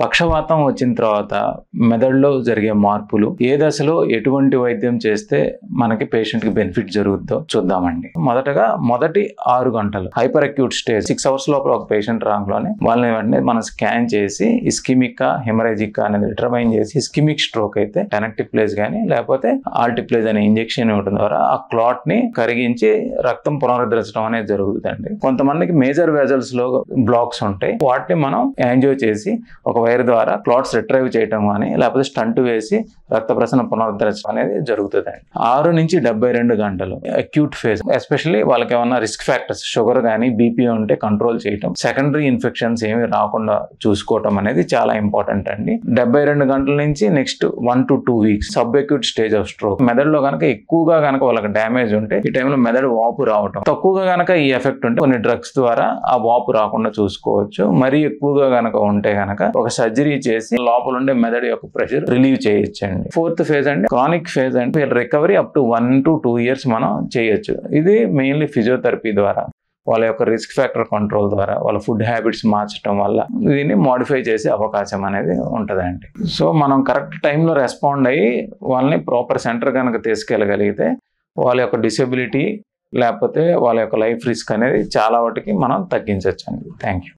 పక్షవాతం వచ్చిన తర్వాత మెదడులో జరిగే మార్పులు ఏ దశలో ఎటువంటి వైద్యం చేస్తే మనకి పేషెంట్ కి బెనిఫిట్ జరుగుతుందో చూద్దామండి. మొదటగా మొదటి 6 గంటలు హైపర్ అక్యూట్ స్టేజ్ 6 అవర్స్ లోపల ఒక పేషెంట్ రాంగ్లోనే వాళ్ళని వెంటనే మనం స్కాన్ చేసి ఇస్కిమిక్ హెమరేజిక్ అనేది డిటర్మైన్ చేసి ఇస్కిమిక్ స్ట్రోక్ అయితే టెనక్టిప్లేజ్ కానీ లేకపోతే ఆల్టిప్లేజ్ అనే ఇంజెక్షన్ ఇవ్వడం ద్వారా ఆ క్లాట్ ని కరిగించి రక్తం పునరుద్ధరించడం అనేది జరుగుతుందండి. కొంతమందికి మేజర్ వెజల్స్ లో బ్లాక్స్ ఉంటాయి, వాటిని మనం యాంజియో చేసి ఒక వైర్ ద్వారా క్లాట్స్ రిట్రైవ్ చేయడం కానీ లేకపోతే స్టంట్ వేసి రక్త ప్రసరణ పునరుద్ధరించడం అనేది జరుగుతుందండి. 6 నుంచి 72 గంటలు అక్యూట్ ఫేజ్, ఎస్పెషల్లీ వాళ్ళకి ఏమన్నా రిస్క్ ఫ్యాక్టర్స్ షుగర్ కానీ బీపీ ఉంటే కంట్రోల్ చేయటం, సెకండరీ ఇన్ఫెక్షన్స్ ఏమి రాకుండా చూసుకోవటం అనేది చాలా ఇంపార్టెంట్ అండి. 72 గంటల నుంచి next 1 to 2 weeks sub acute stage of stroke. మెదడులో కనుక ఎక్కువగా కనుక వాళ్ళకి డ్యామేజ్ ఉంటే ఈ టైంలో మెదడు వాపు రావటం, తక్కువగా కనుక ఈ ఎఫెక్ట్ ఉంటే కొన్ని డ్రగ్స్ ద్వారా ఆ వాపు రాకుండా చూసుకోవచ్చు. మరీ ఎక్కువగా కనుక ఉంటే కనుక ఒక సర్జరీ చేసి లోపల ఉండే మెదడు యొక్క ప్రెషర్ రిలీవ్ చేయొచ్చండి. 4th ఫేజ్ అంటే క్రానిక్ ఫేజ్ అంటే recovery up to 1 to 2 years మనం చేయొచ్చు. ఇది మెయిన్లీ ఫిజియోథెరపీ ద్వారా, వాళ్ళ యొక్క రిస్క్ ఫ్యాక్టర్ కంట్రోల్ ద్వారా, వాళ్ళ ఫుడ్ హ్యాబిట్స్ మార్చడం వల్ల దీన్ని మోడిఫై చేసే అవకాశం అనేది ఉంటుందండి. సో మనం కరెక్ట్ టైంలో రెస్పాండ్ అయ్యి వాళ్ళని ప్రాపర్ సెంటర్ కనుక తీసుకెళ్ళగలిగితే వాళ్ళ యొక్క డిసెబిలిటీ లేకపోతే వాళ్ళ యొక్క లైఫ్ రిస్క్ అనేది చాలా వాటికి మనం తగ్గించవచ్చు అండి. Thank you.